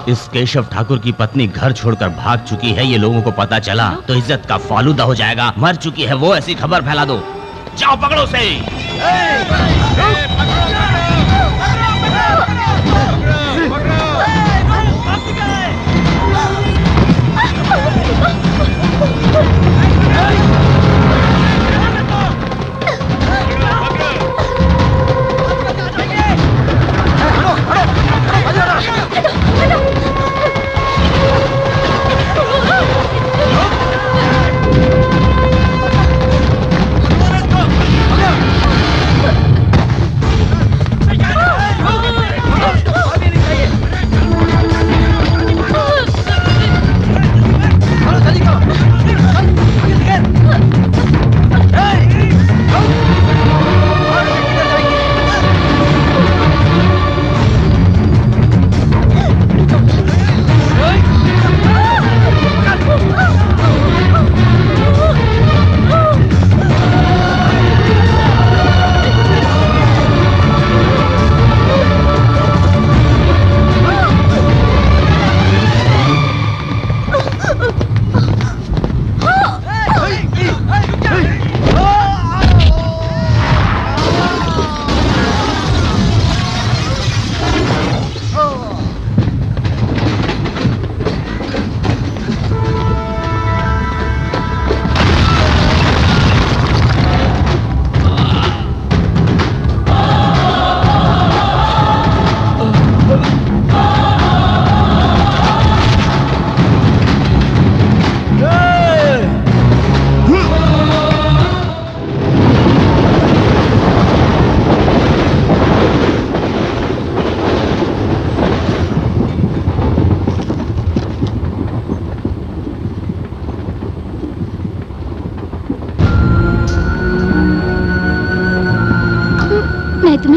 इस केशव ठाकुर की पत्नी घर छोड़कर भाग चुकी है, ये लोगों को पता चला तो इज्जत का फालूदा हो जाएगा। मर चुकी है वो, ऐसी खबर फैला दो। जाओ पकड़ो उसे।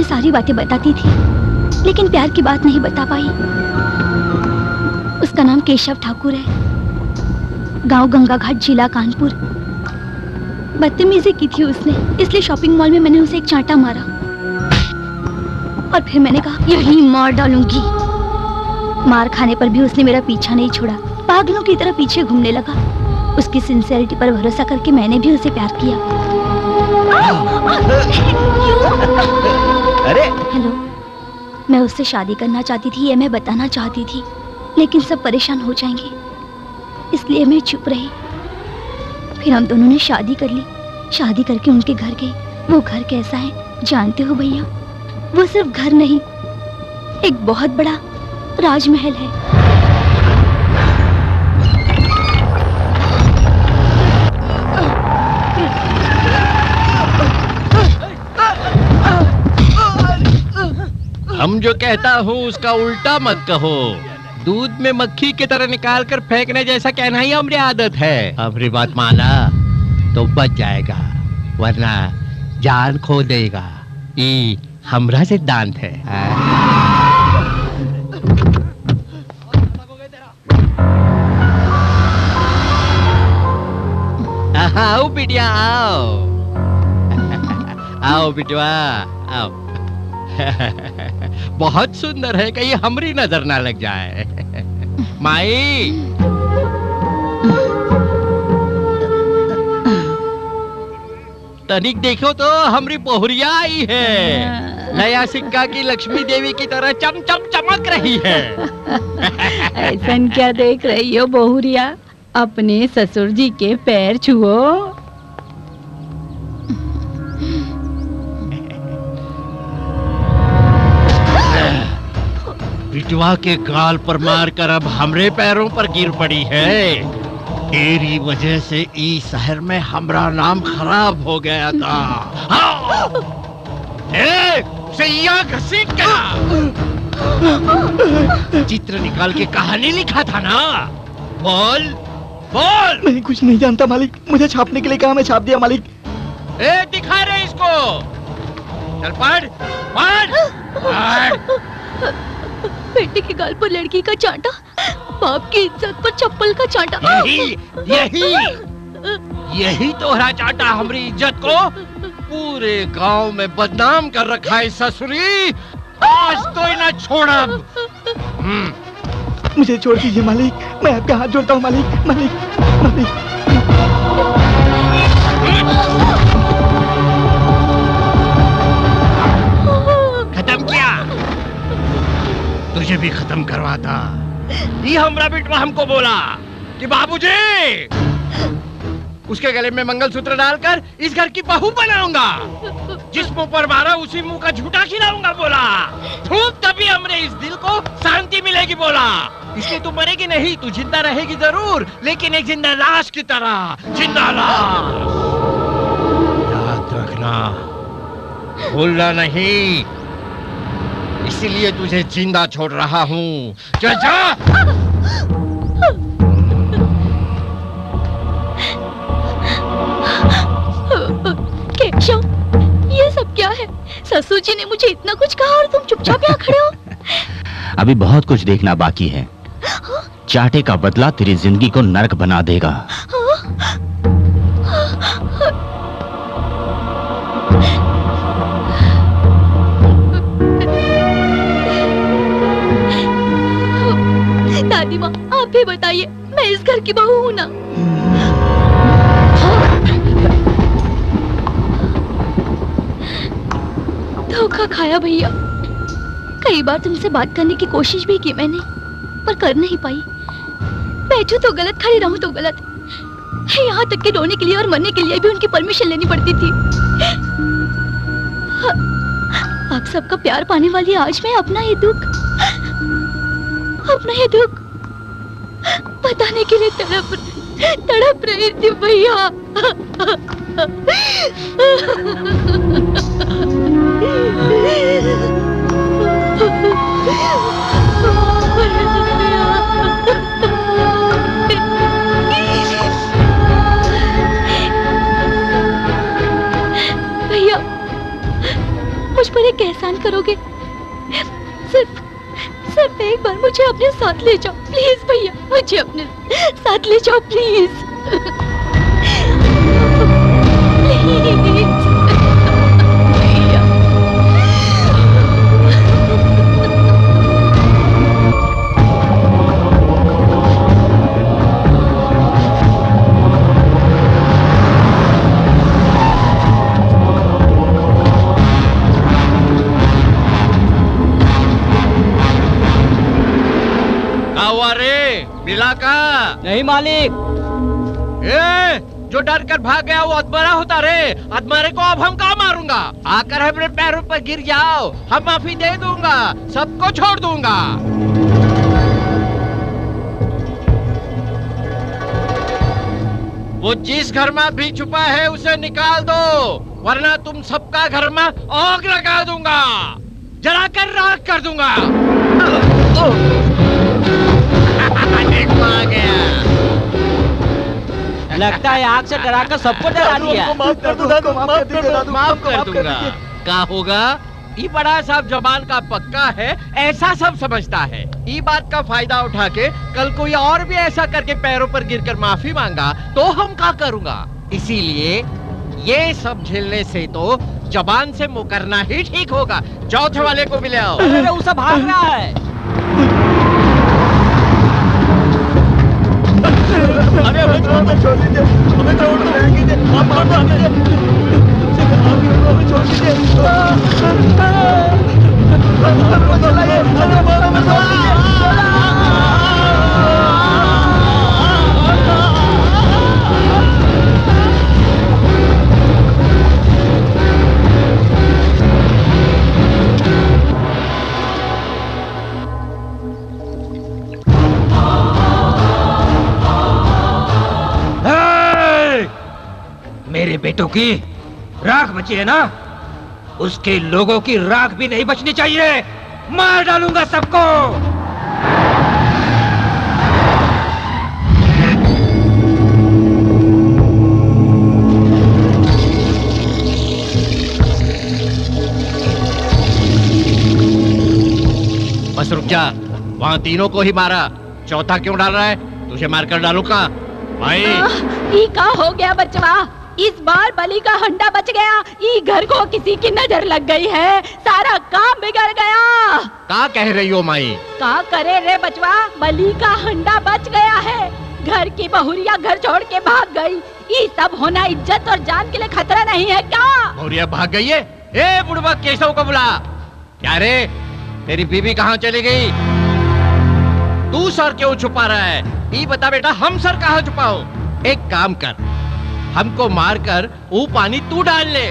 सारी बातें बताती थी, लेकिन प्यार की बात नहीं बता पाई। उसका नाम केशव ठाकुर है, गांव गंगाघाट, जिला कानपुर। बदतमीजी की थी उसने, इसलिए शॉपिंग मॉल में मैंने उसे एक चांटा मारा और फिर मैंने कहा यही मार डालूंगी। मार खाने पर भी उसने मेरा पीछा नहीं छोड़ा, पागलों की तरह पीछे घूमने लगा। उसकी सिंसियरिटी पर भरोसा करके मैंने भी उसे प्यार किया। अरे हेलो, मैं उससे शादी करना चाहती थी, ये मैं बताना चाहती थी, लेकिन सब परेशान हो जाएंगे, इसलिए मैं चुप रही। फिर हम दोनों ने शादी कर ली। शादी करके उनके घर गई। वो घर कैसा है जानते हो भैया? वो सिर्फ घर नहीं, एक बहुत बड़ा राजमहल है। हम जो कहता हूँ उसका उल्टा मत कहो। दूध में मक्खी की तरह निकाल कर फेंकने जैसा कहना ही हमारी आदत है। हमारी बात माना तो बच जाएगा, वरना जान खो देगा। ये हमरा सिद्धांत है। आओ बिटिया आओ। आओ बिटवा आओ। बहुत सुंदर है, कहीं हमरी नजर ना लग जाए। माई तनिक देखो तो हमरी पोहरिया आई है, नया सिक्का की लक्ष्मी देवी की तरह चम चम चमक रही है। ऐसा क्या देख रही हो बहुरिया? अपने ससुर जी के पैर छुओ। बिटवा के गाल पर मारकर अब हमरे पैरों पर गिर पड़ी है। तेरी वजह से इस शहर में हमारा नाम खराब हो गया था। सैया घसीट का चित्र निकाल के कहानी लिखा था ना। बोल बोल। मैं कुछ नहीं जानता मालिक, मुझे छापने के लिए कहा, मैं छाप दिया मालिक। दिखा रहे इसको। चल पढ़ पढ़ पढ़। बेटे के गाल पर लड़की का चांटा, बाप की इज्जत पर चप्पल का चांटा। यही तोहरा चांटा हमारी इज्जत को पूरे गांव में बदनाम कर रखा है ससुरी। आज तो इन्हें छोड़ा। मुझे छोड़ दीजिए मालिक, मैं आपका हाथ जोड़ता हूँ मालिक। मालिक मालिक खत्म किया, तुझे भी खत्म करवाता। ये हमरा बिटवा हमको बोला कि बाबूजी उसके गले में मंगलसूत्र डालकर इस घर की बहू बनाऊंगा। जिस मुंह पर मारा उसी मुंह का झूठा खिलाऊंगा बोला। तभी हमरे इस दिल को शांति मिलेगी बोला। इसलिए तू मरेगी नहीं, तू जिंदा रहेगी जरूर, लेकिन एक जिंदा लाश की तरह। जिंदा लाश। याद रखना, भूलना नहीं। इसीलिए तुझे जिंदा छोड़ रहा हूँ। चल जा। केशव, ये सब क्या है? ससुर जी ने मुझे इतना कुछ कहा और तुम चुपचाप यहाँ खड़े हो। अभी बहुत कुछ देखना बाकी है। चाटे का बदला तेरी जिंदगी को नरक बना देगा। दादी माँ, आप भी बताइए, मैं इस घर की बहू हूँ ना? धोखा खाया भैया। कई बार तुमसे बात करने की कोशिश भी की मैंने, पर कर नहीं पाई। बैठूं तो गलत, खड़ी रहूं तो गलत। यहाँ तक कि रोने के लिए और मरने के लिए भी उनकी परमिशन लेनी पड़ती थी। आप सबका प्यार पाने वाली आज मैं अपना ये दुख बताने के लिए तड़प रही थी भैया। भैया, मुझ पर एक एहसान करोगे? सिर्फ एक बार मुझे अपने साथ ले जाओ प्लीज भैया। मुझे अपने साथ ले जाओ प्लीज। मिला का? नहीं मालिक। जो डर कर भाग गया वो अधमरा होता रे। अधमरे को अब हम कहाँ मारूंगा? आकर अपने पैरों पर गिर जाओ, हम माफी दे दूंगा, सबको छोड़ दूंगा। वो जिस घर में भी छुपा है उसे निकाल दो, वरना तुम सबका घर में आग लगा दूंगा, जलाकर राख कर दूंगा। आ गया। लगता है आग से डराकर सबको डरा दिया। माफ कर दूंगा। क्या होगा? ये बड़ा साहब जबान का पक्का है, ऐसा सब समझता है। ये बात का फायदा उठा के कल कोई और भी ऐसा करके पैरों पर गिरकर माफी मांगा तो हम क्या करूंगा? इसीलिए ये सब झेलने से तो जबान से मुकरना ही ठीक होगा। चौथे वाले को भी ले आओ। अरे वो सब भाग रहा है। अरे हमें छोड़ दीजिए, हमें छोड़ दीजिए, हमें छोड़ मेरे बेटों की राख बची है ना, उसके लोगों की राख भी नहीं बचनी चाहिए। मार डालूंगा सबको। बस रुक जा, वहाँ तीनों को ही मारा, चौथा क्यों डाल रहा है? तुझे मारकर डालू का भाई? ई का हो गया बचवा, इस बार बलि का हंडा बच गया। ई घर को किसी की नजर लग गई है, सारा काम बिगड़ गया। क्या कह रही हो माई? का करे रे बचवा, बलि का हंडा बच गया है। घर की बहुरिया घर छोड़ के भाग गई। ये सब होना इज्जत और जान के लिए खतरा नहीं है क्या? बहुरिया भाग गई है? ए बुढ़वा केशव को बुला। क्या रे, तेरी बीबी कहाँ चली गई? तू सर क्यों छुपा रहा है? ये बता बेटा, हम सर कहाँ छुपाओ? एक काम कर, हमको मारकर वो पानी तू डाल ले।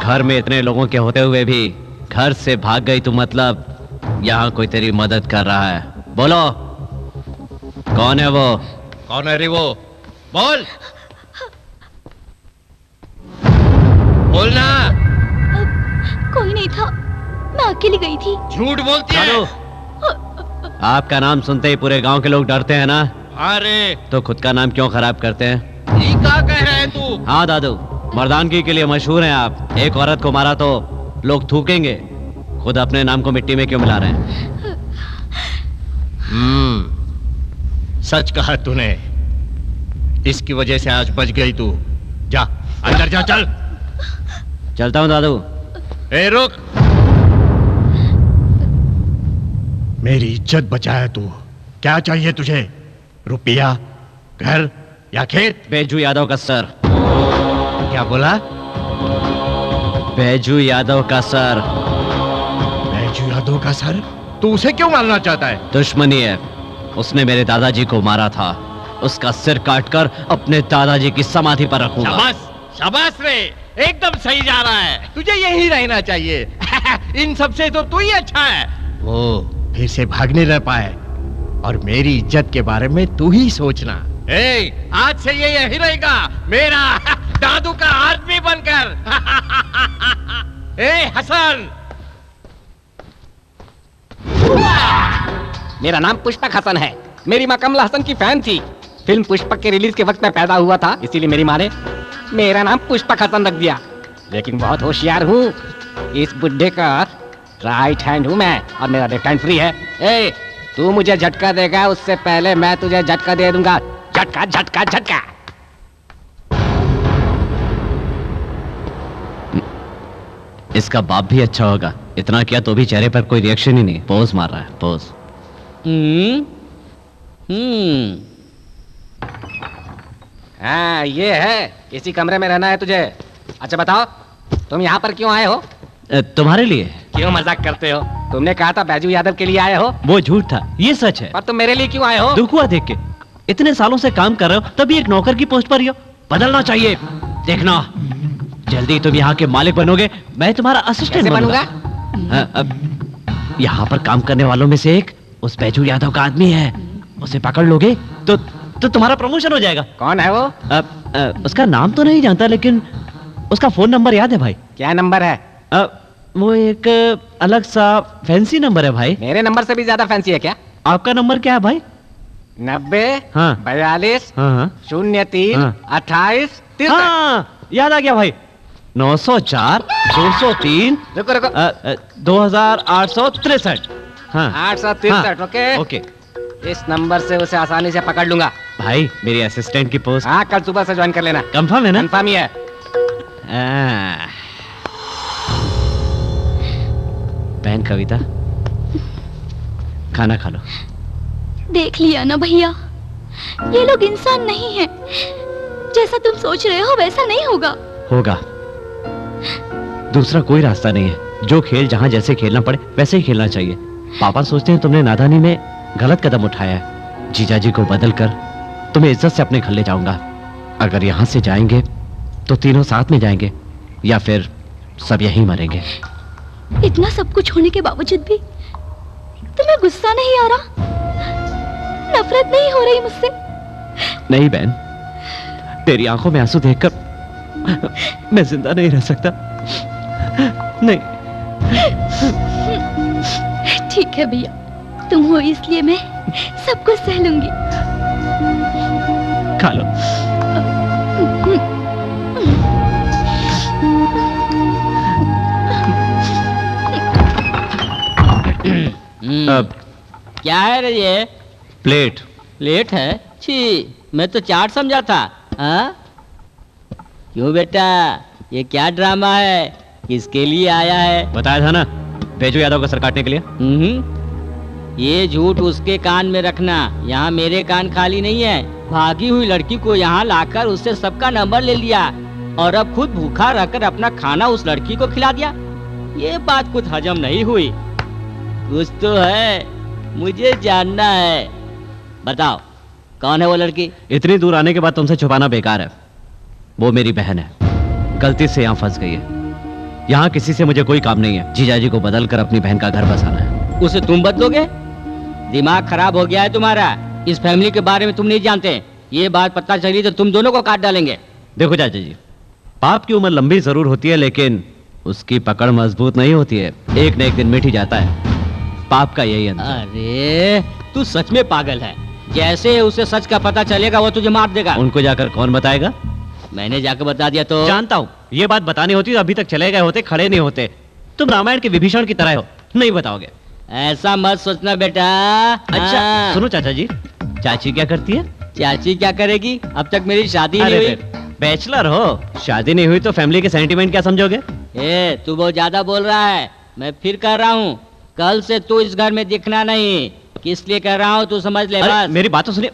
घर में इतने लोगों के होते हुए भी घर से भाग गई तू, मतलब यहाँ कोई तेरी मदद कर रहा है? बोलो, कौन है वो? कौन है रे वो? बोल, बोलना। कोई नहीं था, मैं अकेली गई थी। झूठ बोलती है। आपका नाम सुनते ही पूरे गांव के लोग डरते हैं ना? अरे तो खुद का नाम क्यों खराब करते हैं? ये क्या कह रहे हैं तू? हाँ दादू, मर्दानगी के लिए मशहूर हैं आप। एक औरत को मारा तो लोग थूकेंगे, खुद अपने नाम को मिट्टी में क्यों मिला रहे हैं? सच कहा तूने, इसकी वजह से आज बच गई तू। जा अंदर जा, चल। चलता हूं दादू। ए रुक, मेरी इज्जत बचाया तू। क्या चाहिए तुझे? रुपया, घर या खेत? बैजू यादव का सर। क्या बोला? बैजू यादव का सर। बैजू यादव का सर? तू उसे क्यों मारना चाहता है? दुश्मनी है, उसने मेरे दादाजी को मारा था। उसका सिर काटकर अपने दादाजी की समाधि पर रखूंगा। शाबाश, शाबाश रे, एकदम सही जा रहा है। तुझे यही रहना चाहिए। इन सब से तो तू ही अच्छा है। वो फिर से भागने न पाए, और मेरी इज्जत के बारे में तू ही सोचना। ए, आज से ये यही रहेगा, मेरा दादू का आदमी बनकर। ए हसन, मेरा नाम पुष्पक हसन है। मेरी माँ कमला हसन की फैन थी। फिल्म पुष्पक के रिलीज के वक्त मैं पैदा हुआ था, इसीलिए मेरी माँ ने मेरा नाम पुष्पक हसन रख दिया। लेकिन बहुत होशियार हूँ, इस बुड्ढे का राइट हैंड हूँ मैं, और मेरा लेफ्ट हैंड फ्री है। ए, तू मुझे झटका देगा, उससे पहले मैं तुझे झटका दे दूंगा। झटका झटका झटका। इसका बाप भी अच्छा होगा, इतना किया तो भी चेहरे पर कोई रिएक्शन ही नहीं। पोज मार रहा है, पोज। हाँ ये है, इसी कमरे में रहना है तुझे। अच्छा बताओ, तुम यहाँ पर क्यों आए हो? तुम्हारे लिए। क्यों मजाक करते हो? तुमने कहा था बैजू यादव के लिए आए हो। वो झूठ था, ये सच है। पर तुम मेरे लिए क्यों आए हो? दुख हुआ देख के। इतने सालों से काम कर रहे हो, तभी एक नौकर की पोस्ट पर ही हो। बदलना चाहिए। देखना, जल्दी तुम यहाँ के मालिक बनोगे, मैं तुम्हारा असिस्टेंट बनूंगा। अब यहाँ पर काम करने वालों में से एक उस बैजू यादव का आदमी है, उसे पकड़ लोगे तो तुम्हारा प्रमोशन हो जाएगा। कौन है वो? उसका नाम तो नहीं जानता, लेकिन उसका फोन नंबर याद है भाई। क्या नंबर है? वो एक अलग सा फैंसी नंबर है भाई। मेरे नंबर से भी ज्यादा फैंसी है क्या? आपका नंबर क्या है भाई? 90 हाँ 42 हाँ 03 28 63। हाँ, याद आ गया भाई। 904 203 रुको रुको 2863। हाँ 863। Okay okay. इस नंबर से उसे आसानी से पकड़ लूंगा। भाई मेरी असिस्टेंट की पोस्ट। हाँ, कल सुबह से ज्वाइन कर लेना। कंफर्म है ना? कंफर्म ही है। बहन कविता, खाना खा लो। देख लिया ना भैया, ये लोग इंसान नहीं है। जैसा तुम सोच रहे हो वैसा नहीं होगा। होगा, दूसरा कोई रास्ता नहीं है। जो खेल जहां जैसे खेलना पड़े वैसे ही खेलना चाहिए। पापा सोचते हैं तुमने नादानी में गलत कदम उठाया है। जीजा जी को बदल कर तुम्हें इज्जत से अपने घर ले जाऊंगा। अगर यहाँ से जाएंगे तो तीनों साथ में जाएंगे या फिर सब यहीं मरेंगे। इतना सब कुछ होने के बावजूद भी तुम्हें गुस्सा नहीं आ रहा? नफरत नहीं हो रही मुझसे? नहीं बहन, तेरी आंखों में आंसू देखकर मैं जिंदा नहीं रह सकता। नहीं। ठीक है भैया, तुम हो इसलिए मैं सब कुछ सह लूंगी। खा लो। अब क्या है रे ये? प्लेट। प्लेट है? छी, मैं तो चाट समझा था। हाँ? क्यों बेटा, ये क्या ड्रामा है? किसके लिए आया है? बताया था ना, भेजो यादव का सर काटने के लिए। ये झूठ उसके कान में रखना, यहाँ मेरे कान खाली नहीं है। भागी हुई लड़की को यहाँ लाकर उससे सबका नंबर ले लिया और अब खुद भूखा रहकर अपना खाना उस लड़की को खिला दिया। ये बात कुछ हजम नहीं हुई। कुछ तो है, मुझे जानना है। बताओ, कौन है वो लड़की? इतनी दूर आने के बाद तुमसे छुपाना बेकार है। वो मेरी बहन है, गलती से यहाँ फंस गई है। यहाँ किसी से मुझे कोई काम नहीं है। जीजाजी को बदल कर अपनी बहन का घर बसाना है। उसे तुम बदलोगे? दिमाग खराब हो गया है तुम्हारा। इस फैमिली के बारे में तुम नहीं जानते। ये बात पता चली तो तुम दोनों को काट डालेंगे। देखो चाचा जी, पाप की उम्र लंबी जरूर होती है लेकिन उसकी पकड़ मजबूत नहीं होती है। एक न एक दिन मिट ही जाता है। पाप का यही अंत। अरे तू सच में पागल है। जैसे उसे सच का पता चलेगा वो तुझे मार देगा। उनको जाकर कौन बताएगा? मैंने जाकर बता दिया तो। जानता हूँ, ये बात बतानी होती तो अभी तक चले गए होते, खड़े नहीं होते। तुम रामायण के विभीषण की तरह हो, नहीं बताओगे। ऐसा मत सोचना बेटा। अच्छा सुनो चाचा जी, चाची क्या करती है? चाची क्या करेगी? अब तक मेरी शादी नहीं हुई। बैचलर हो, शादी नहीं हुई तो फैमिली के सेंटीमेंट क्या समझोगे? तू बहुत ज्यादा बोल रहा है। मैं फिर कह रहा हूँ, कल से तू इस घर में दिखना नहीं। किस लिए कह रहा हूँ तू समझ ले बस। मेरी बात तो सुनिए।